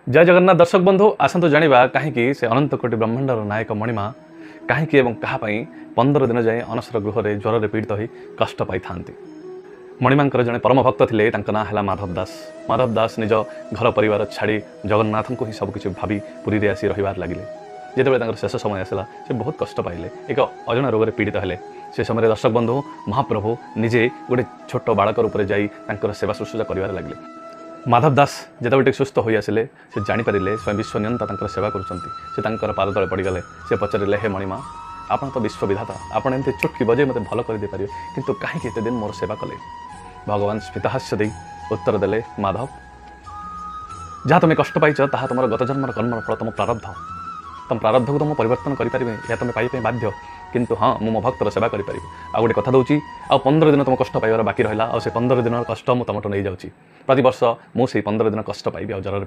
जय जगन्नाथ दर्शक बंधु आसतु जाना कहीं से अनंत कोटि ब्रह्मांडर नायक मणिमा कहीं क्या 15 दिन जाए अनसर गृह ज्वर से पीड़ित हो कष्ट पाई था। मणिमा जड़े परम भक्त थे ना है माधव दास। माधव दास निज घर परिवार छाड़ी जगन्नाथ को ही सबकि भावी पुरी में आसी रही लगे। जिते शेष समय आसला से बहुत कष्ट पाइले, एक अजଣା रोग पीड़ित हेले। से समय दर्शक बंधु महाप्रभु निजे गोटे छोट बालक रूप से जाकर सेवा शुश्रूषा कर लगे। माधव दास जिते सुस्थ हो आसिले से जानीपारे स्वयं विश्वनियंता सेवा कर पाद तले पड़गले। से पचारे हे मणिमा आपन तो विश्वविधाता, आपन एमती चुटकी बजे मत भल कर पारे किंतु कहीं एत दिन मोर सेवा कले। भगवान स्मितहास्य दे उत्तर देले माधव जहाँ तुम कष्ट पाइच ताहा तुम गत जन्मर कर्मर फल तुम प्रारब्ध। तुम प्रारब्ध को तुम परिवर्तन करें या तुम पाइप बाध्य किंतु हाँ मो भक्तर सेवा करें। आ गोटे कथा दूची आ 15 दिन तुम कष्ट पाइबार बाकी रहा। आ 15 दिन कष्ट मुझे तुमठू नहीं जाऊँगी। प्रतिवर्ष मुझे 15 दिन कष्ट पाइबी आ जर